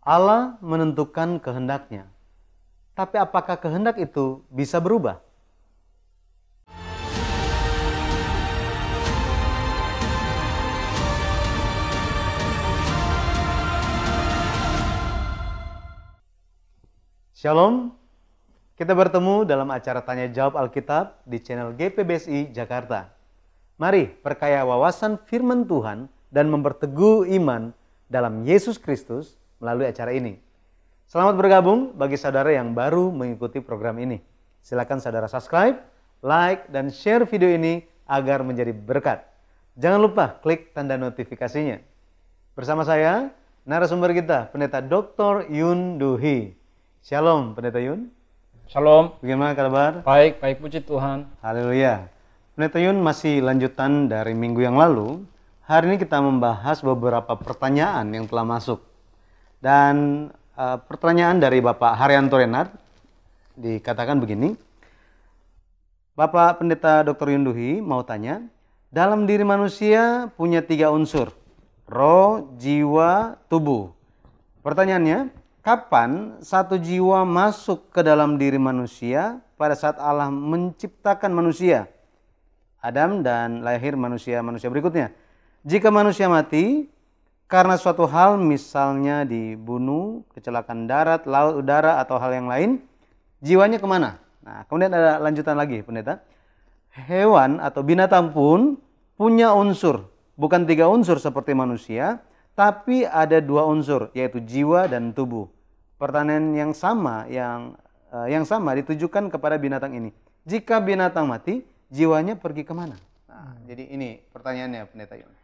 Allah menentukan kehendaknya. Tapi apakah kehendak itu bisa berubah? Shalom, kita bertemu dalam acara Tanya Jawab Alkitab di channel GPBSI Jakarta. Mari perkaya wawasan firman Tuhan dan memperteguh iman dalam Yesus Kristus melalui acara ini. Selamat bergabung bagi saudara yang baru mengikuti program ini. Silakan saudara subscribe, like, dan share video ini agar menjadi berkat. Jangan lupa klik tanda notifikasinya. Bersama saya, narasumber kita, Pendeta Dr. Yun Du-hee. Shalom, Pendeta Yun. Shalom. Bagaimana kabar? Baik, puji Tuhan. Haleluya. Pendeta Yun masih lanjutan dari minggu yang lalu. Hari ini kita membahas beberapa pertanyaan yang telah masuk. Dan pertanyaan dari Bapak Haryanto Renard dikatakan begini. Bapak Pendeta Dr. Yun Du-hee mau tanya, dalam diri manusia punya 3 unsur, roh, jiwa, tubuh. Pertanyaannya, kapan satu jiwa masuk ke dalam diri manusia pada saat Allah menciptakan manusia? Adam dan lahir manusia-manusia berikutnya. Jika manusia mati karena suatu hal, misalnya dibunuh, kecelakaan darat, laut, udara, atau hal yang lain, jiwanya kemana? Nah, kemudian ada lanjutan lagi, Pendeta. Hewan atau binatang pun punya unsur, bukan 3 unsur seperti manusia, tapi ada 2 unsur, yaitu jiwa dan tubuh. Pertanyaan yang sama ditujukan kepada binatang ini. Jika binatang mati, jiwanya pergi kemana? Nah, jadi ini pertanyaannya, Pendeta Yun.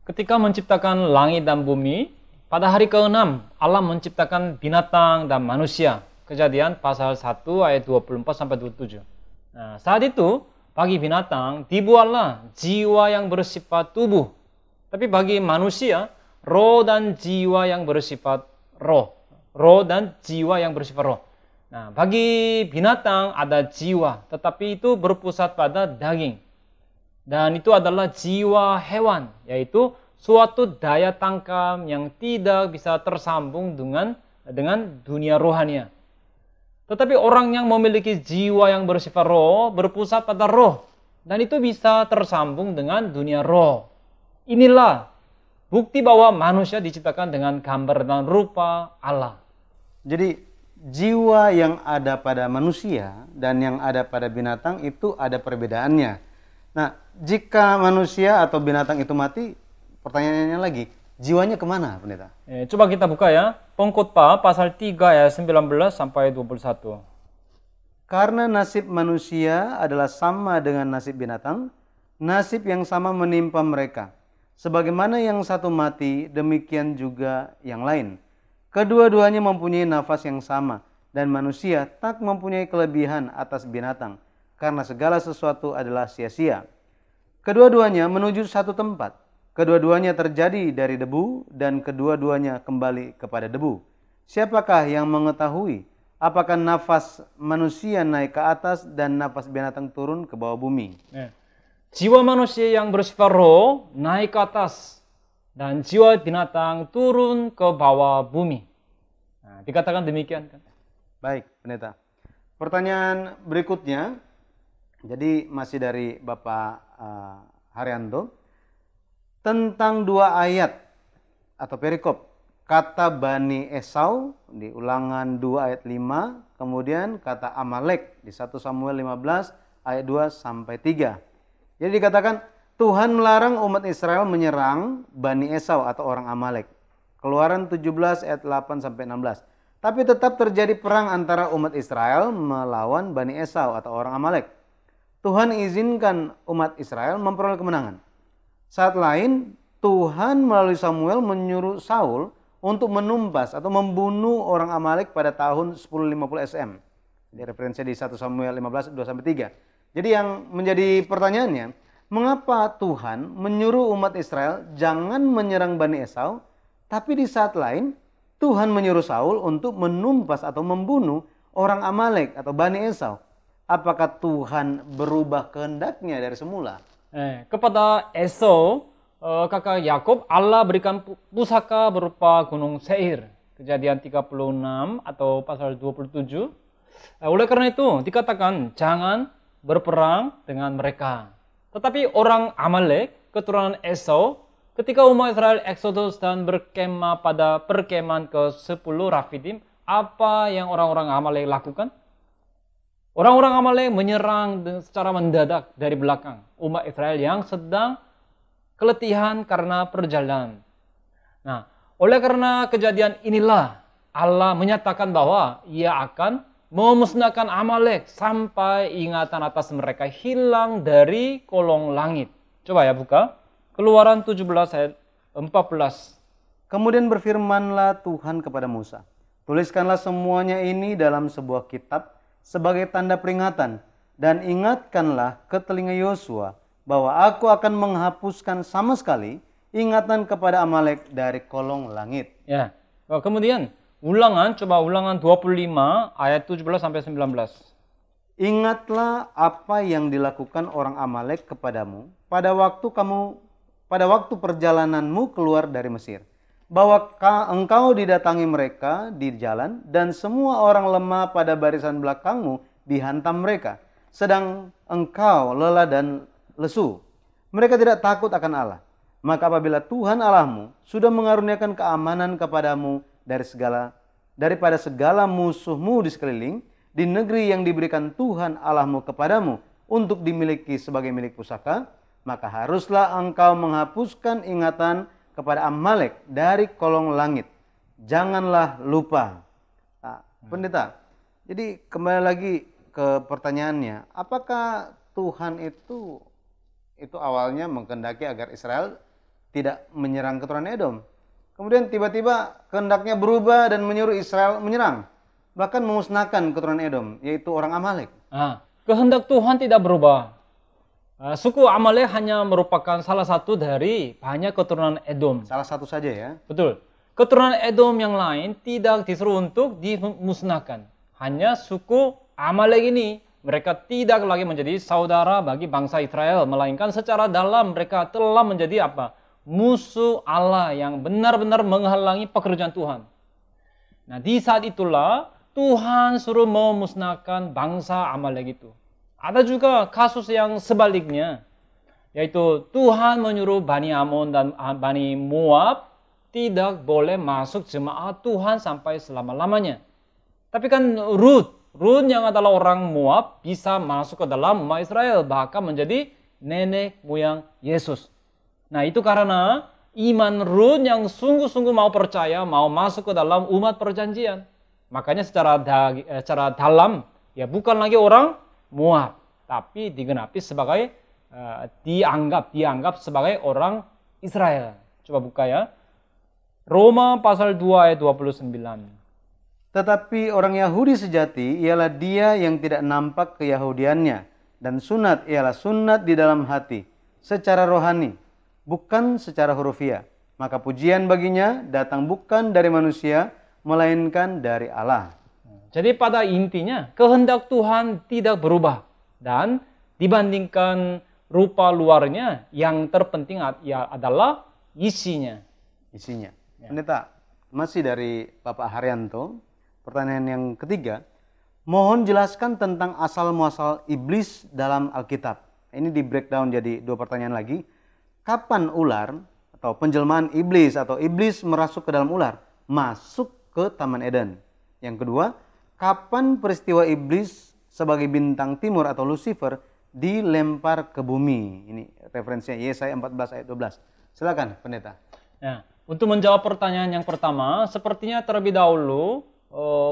Ketika menciptakan langit dan bumi, pada hari ke-6 Allah menciptakan binatang dan manusia. Kejadian pasal 1 ayat 24 sampai 27. Nah, saat itu bagi binatang dibuatlah jiwa yang bersifat tubuh. Tapi bagi manusia, roh dan jiwa yang bersifat roh. Roh dan jiwa yang bersifat roh. Nah, bagi binatang ada jiwa, tetapi itu berpusat pada daging. Dan itu adalah jiwa hewan, yaitu suatu daya tangkap yang tidak bisa tersambung dengan dunia rohania. Tetapi orang yang memiliki jiwa yang bersifat roh, berpusat pada roh. Dan itu bisa tersambung dengan dunia roh. Inilah bukti bahwa manusia diciptakan dengan gambar dan rupa Allah. Jadi jiwa yang ada pada manusia dan yang ada pada binatang itu ada perbedaannya. Nah, jika manusia atau binatang itu mati, pertanyaannya lagi, jiwanya kemana, Pendeta? Coba kita buka ya, Pengkhotbah pasal 3 ayat 19 sampai 21. Karena nasib manusia adalah sama dengan nasib binatang, nasib yang sama menimpa mereka. Sebagaimana yang satu mati, demikian juga yang lain. Kedua-duanya mempunyai nafas yang sama, dan manusia tak mempunyai kelebihan atas binatang, karena segala sesuatu adalah sia-sia. Kedua-duanya menuju satu tempat, kedua-duanya terjadi dari debu, dan kedua-duanya kembali kepada debu. Siapakah yang mengetahui apakah nafas manusia naik ke atas dan nafas binatang turun ke bawah bumi? Jiwa manusia yang bersifat roh naik ke atas, dan jiwa binatang turun ke bawah bumi. Nah, dikatakan demikian kan? Baik, Pendeta. Pertanyaan berikutnya, jadi masih dari Bapak Haryanto, tentang 2 ayat atau perikop, kata Bani Esau di Ulangan 2 ayat 5, kemudian kata Amalek di 1 Samuel 15 ayat 2 sampai 3. Jadi dikatakan, Tuhan melarang umat Israel menyerang Bani Esau atau orang Amalek. Keluaran 17 ayat 8 sampai 16. Tapi tetap terjadi perang antara umat Israel melawan Bani Esau atau orang Amalek. Tuhan izinkan umat Israel memperoleh kemenangan. Saat lain, Tuhan melalui Samuel menyuruh Saul untuk menumpas atau membunuh orang Amalek pada tahun 1050 SM. Jadi referensinya di 1 Samuel 15 2 sampai 3. Jadi yang menjadi pertanyaannya, mengapa Tuhan menyuruh umat Israel jangan menyerang Bani Esau, tapi di saat lain Tuhan menyuruh Saul untuk menumpas atau membunuh orang Amalek atau Bani Esau? Apakah Tuhan berubah kehendaknya dari semula? Kepada Esau, kakak Yakob, Allah berikan pusaka berupa gunung Seir. Kejadian 36 atau pasal 27. Oleh karena itu dikatakan jangan berperang dengan mereka. Tetapi orang Amalek, keturunan Esau, ketika umat Israel Exodus dan berkemah pada perkemahan ke-10 Rafidim, apa yang orang-orang Amalek lakukan? Orang-orang Amalek menyerang secara mendadak dari belakang umat Israel yang sedang keletihan karena perjalanan. Nah, oleh karena kejadian inilah Allah menyatakan bahwa Ia akan memusnahkan Amalek sampai ingatan atas mereka hilang dari kolong langit. Coba ya buka. Keluaran 17 ayat 14. Kemudian berfirmanlah Tuhan kepada Musa, tuliskanlah semuanya ini dalam sebuah kitab sebagai tanda peringatan, dan ingatkanlah ke telinga Yosua bahwa aku akan menghapuskan sama sekali ingatan kepada Amalek dari kolong langit. Ya. Kemudian Ulangan 25 ayat 17 sampai 19. Ingatlah apa yang dilakukan orang Amalek kepadamu pada waktu perjalananmu keluar dari Mesir, bahwa engkau didatangi mereka di jalan, dan semua orang lemah pada barisan belakangmu dihantam mereka, sedang engkau lelah dan lesu. Mereka tidak takut akan Allah. Maka apabila Tuhan Allahmu sudah mengaruniakan keamanan kepadamu daripada segala musuhmu di sekeliling, di negeri yang diberikan Tuhan Allahmu kepadamu untuk dimiliki sebagai milik pusaka, maka haruslah engkau menghapuskan ingatan kepada Amalek dari kolong langit. Janganlah lupa. Nah, pendeta, jadi kembali lagi ke pertanyaannya, apakah Tuhan itu awalnya menghendaki agar Israel tidak menyerang keturunan Edom? Kemudian tiba-tiba kehendaknya berubah dan menyuruh Israel menyerang, bahkan memusnahkan keturunan Edom, yaitu orang Amalek. Kehendak Tuhan tidak berubah. Suku Amalek hanya merupakan salah satu dari banyak keturunan Edom. Salah satu saja ya? Betul. Keturunan Edom yang lain tidak disuruh untuk dimusnahkan. Hanya suku Amalek ini, mereka tidak lagi menjadi saudara bagi bangsa Israel, melainkan secara dalam mereka telah menjadi apa? Musuh Allah yang benar-benar menghalangi pekerjaan Tuhan. Nah, di saat itulah Tuhan suruh memusnahkan bangsa Amalek itu. Ada juga kasus yang sebaliknya, yaitu Tuhan menyuruh Bani Amon dan Bani Moab tidak boleh masuk jemaat Tuhan sampai selama-lamanya. Tapi kan Ruth yang adalah orang Moab bisa masuk ke dalam umat Israel, bahkan menjadi nenek moyang Yesus. Nah, itu karena iman Ruth yang sungguh-sungguh mau percaya, mau masuk ke dalam umat perjanjian. Makanya secara dalam, ya bukan lagi orang Moab, tapi digenapi sebagai, dianggap sebagai orang Israel. Coba buka ya. Roma pasal 2 ayat 29. Tetapi orang Yahudi sejati ialah dia yang tidak nampak keyahudiannya, dan sunat ialah sunat di dalam hati, secara rohani, bukan secara hurufiah. Maka pujian baginya datang bukan dari manusia, melainkan dari Allah. Jadi pada intinya kehendak Tuhan tidak berubah, dan dibandingkan rupa luarnya, yang terpenting adalah isinya. Ya. Pendeta, masih dari Bapak Haryanto, pertanyaan yang ketiga, mohon jelaskan tentang asal muasal iblis dalam Alkitab. Ini di breakdown jadi 2 pertanyaan lagi. Kapan ular atau penjelmaan iblis atau iblis merasuk ke dalam ular masuk ke Taman Eden? Yang kedua, kapan peristiwa iblis sebagai bintang timur atau Lucifer dilempar ke bumi? Ini referensinya Yesaya 14 ayat 12. Silakan, pendeta. Ya, untuk menjawab pertanyaan yang pertama, sepertinya terlebih dahulu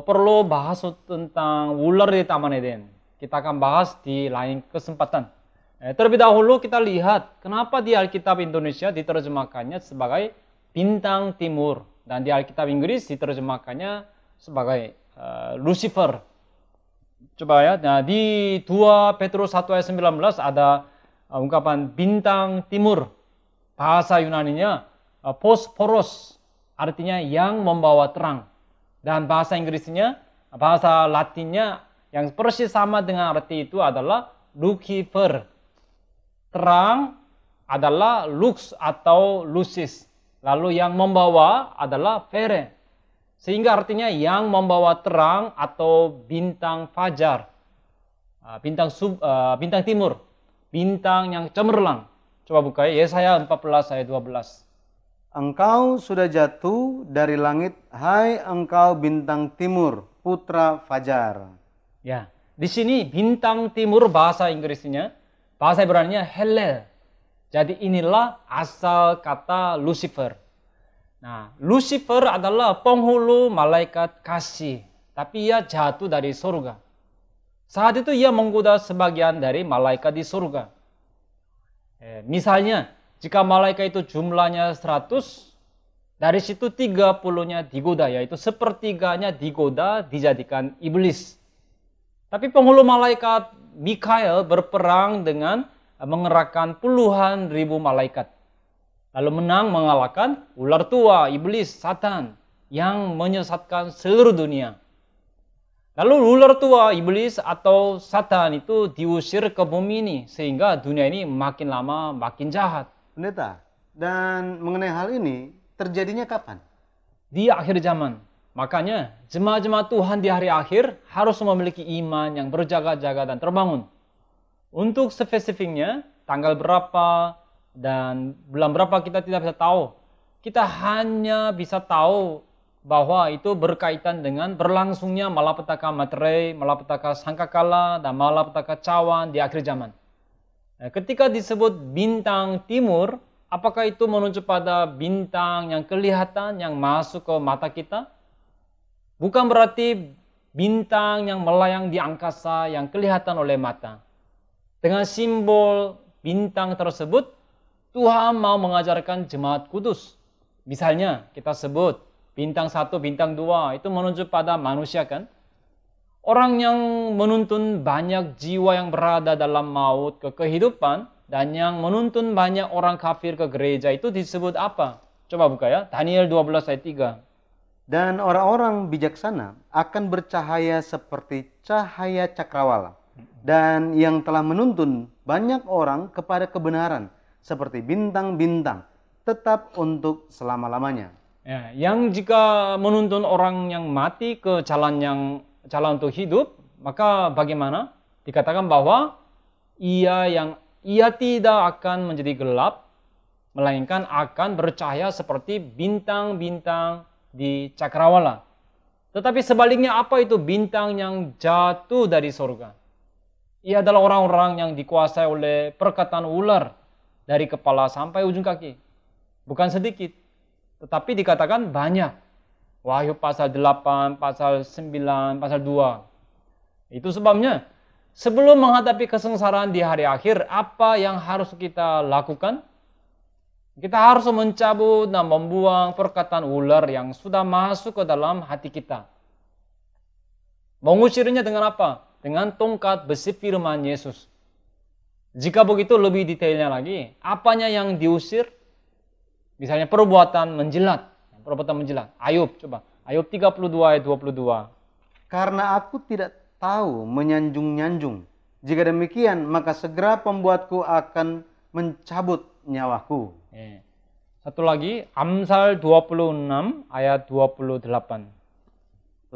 perlu bahas tentang ular di Taman Eden. Kita akan bahas di lain kesempatan. Terlebih dahulu kita lihat kenapa di Alkitab Indonesia diterjemahkannya sebagai bintang timur, dan di Alkitab Inggris diterjemahkannya sebagai Lucifer. Coba ya, nah, di 2 Petrus 1 ayat 19 ada ungkapan bintang timur. Bahasa Yunaninya Phosphoros, artinya yang membawa terang. Dan bahasa Inggrisnya, bahasa Latinnya yang persis sama dengan arti itu adalah Lucifer. Terang adalah lux atau lucis. Lalu yang membawa adalah fere. Sehingga artinya yang membawa terang atau bintang fajar. Bintang timur. Bintang yang cemerlang. Coba buka Yesaya 14 ayat 12. Engkau sudah jatuh dari langit, hai engkau bintang timur, putra fajar. Ya, di sini bintang timur bahasa Inggrisnya, bahasa Ibraninya Hellel. Jadi inilah asal kata Lucifer. Nah, Lucifer adalah penghulu malaikat kasih, tapi ia jatuh dari surga. Saat itu ia menggoda sebagian dari malaikat di surga. Misalnya, jika malaikat itu jumlahnya 100, dari situ 30-nya digoda, yaitu sepertiganya digoda dijadikan iblis. Tapi penghulu malaikat Mikael berperang dengan mengerahkan puluhan ribu malaikat. Lalu menang mengalahkan ular tua, iblis, Satan yang menyesatkan seluruh dunia. Lalu ular tua, iblis atau Satan itu diusir ke bumi ini sehingga dunia ini makin lama makin jahat. Pendeta, dan mengenai hal ini terjadinya kapan? Di akhir zaman. Makanya jemaat-jemaat Tuhan di hari akhir harus memiliki iman yang berjaga-jaga dan terbangun. Untuk spesifiknya, tanggal berapa dan bulan berapa kita tidak bisa tahu. Kita hanya bisa tahu bahwa itu berkaitan dengan berlangsungnya malapetaka materai, malapetaka sangkakala, dan malapetaka cawan di akhir zaman. Ketika disebut bintang timur, apakah itu menunjuk pada bintang yang kelihatan, yang masuk ke mata kita? Bukan berarti bintang yang melayang di angkasa yang kelihatan oleh mata. Dengan simbol bintang tersebut, Tuhan mau mengajarkan jemaat kudus. Misalnya kita sebut bintang 1, bintang 2, itu menunjuk pada manusia kan? Orang yang menuntun banyak jiwa yang berada dalam maut ke kehidupan dan yang menuntun banyak orang kafir ke gereja itu disebut apa? Coba buka ya, Daniel 12 ayat 3. Dan orang-orang bijaksana akan bercahaya seperti cahaya cakrawala. Dan yang telah menuntun banyak orang kepada kebenaran seperti bintang-bintang tetap untuk selama-lamanya. Ya, yang jika menuntun orang yang mati ke jalan untuk hidup, maka bagaimana? Dikatakan bahwa ia tidak akan menjadi gelap, melainkan akan bercahaya seperti bintang-bintang di cakrawala. Tetapi sebaliknya apa itu bintang yang jatuh dari surga? Ia adalah orang-orang yang dikuasai oleh perkataan ular dari kepala sampai ujung kaki. Bukan sedikit, tetapi dikatakan banyak. Wahyu pasal 8, pasal 9, pasal 2. Itu sebabnya sebelum menghadapi kesengsaraan di hari akhir, apa yang harus kita lakukan? Kita harus mencabut dan membuang perkataan ular yang sudah masuk ke dalam hati kita. Mengusirnya dengan apa? Dengan tongkat besi firman Yesus. Jika begitu lebih detailnya lagi, apanya yang diusir? Misalnya perbuatan menjilat. Ayub, coba. Ayub 32 ayat 22. Karena aku tidak tahu menyanjung-nyanjung. Jika demikian, maka segera pembuatku akan mencabut nyawaku. Satu lagi, Amsal 26 ayat 28.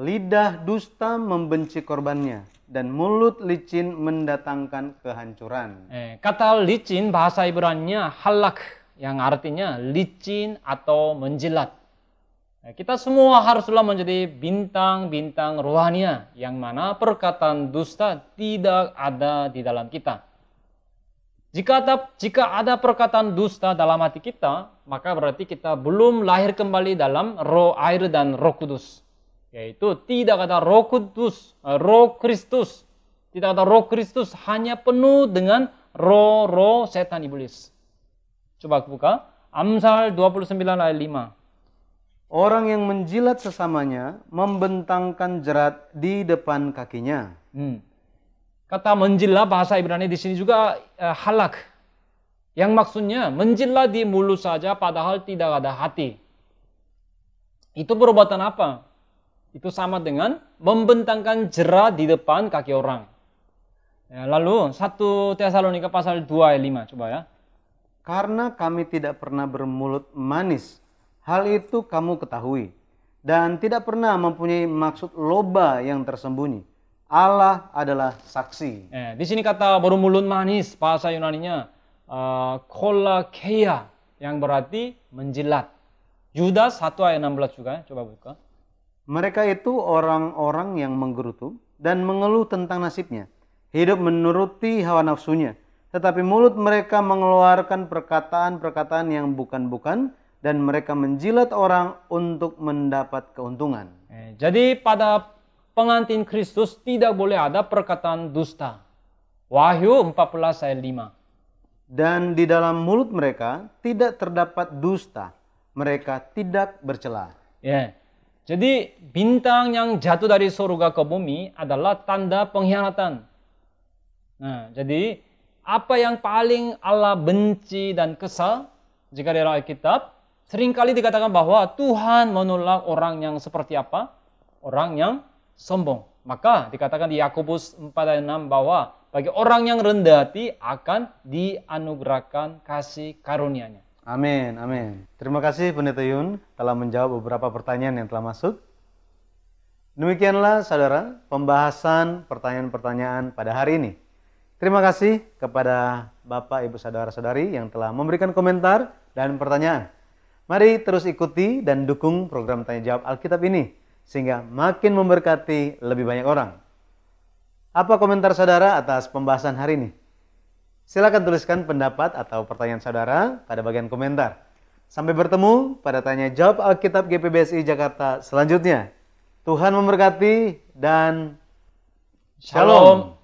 Lidah dusta membenci korbannya, dan mulut licin mendatangkan kehancuran. Kata licin bahasa Ibraninya halak, yang artinya licin atau menjilat. Kita semua haruslah menjadi bintang-bintang rohania yang mana perkataan dusta tidak ada di dalam kita. Jika ada perkataan dusta dalam hati kita, maka berarti kita belum lahir kembali dalam roh air dan roh kudus. Yaitu tidak ada roh kudus, roh Kristus. Tidak ada roh Kristus, hanya penuh dengan roh-roh setan iblis. Coba buka, Amsal 29 ayat 5. Orang yang menjilat sesamanya membentangkan jerat di depan kakinya. Kata menjilat bahasa Ibrani di sini juga halak. Yang maksudnya menjilat di mulut saja padahal tidak ada hati. Itu perbuatan apa? Itu sama dengan membentangkan jerat di depan kaki orang. Lalu 1 Tesalonika pasal 2 ayat 5, coba ya. Karena kami tidak pernah bermulut manis, hal itu kamu ketahui. dan tidak pernah mempunyai maksud loba yang tersembunyi. Allah adalah saksi. Di sini kata bermulut manis, bahasa Yunaninya kolakeia, yang berarti menjilat. Yudas 1 ayat 16 juga, coba buka. Mereka itu orang-orang yang menggerutu dan mengeluh tentang nasibnya. Hidup menuruti hawa nafsunya. Tetapi mulut mereka mengeluarkan perkataan-perkataan yang bukan-bukan, dan mereka menjilat orang untuk mendapat keuntungan. Jadi pada pengantin Kristus tidak boleh ada perkataan dusta. Wahyu 14 ayat 5. Dan di dalam mulut mereka tidak terdapat dusta. Mereka tidak bercela. Jadi bintang yang jatuh dari surga ke bumi adalah tanda pengkhianatan. Nah, jadi apa yang paling Allah benci dan kesal jika di dalam Alkitab, seringkali dikatakan bahwa Tuhan menolak orang yang seperti apa? Orang yang sombong. Maka dikatakan di Yakobus 4 ayat 6 bahwa bagi orang yang rendah hati akan dianugerahkan kasih karunia-Nya. Amin, amin. Terima kasih Pendeta Yun telah menjawab beberapa pertanyaan yang telah masuk. Demikianlah saudara pembahasan pertanyaan-pertanyaan pada hari ini. Terima kasih kepada Bapak, Ibu, Saudara-saudari yang telah memberikan komentar dan pertanyaan. Mari terus ikuti dan dukung program Tanya Jawab Alkitab ini, sehingga makin memberkati lebih banyak orang. Apa komentar saudara atas pembahasan hari ini? Silakan tuliskan pendapat atau pertanyaan saudara pada bagian komentar. Sampai bertemu pada Tanya Jawab Alkitab GPBSI Jakarta selanjutnya. Tuhan memberkati dan Shalom.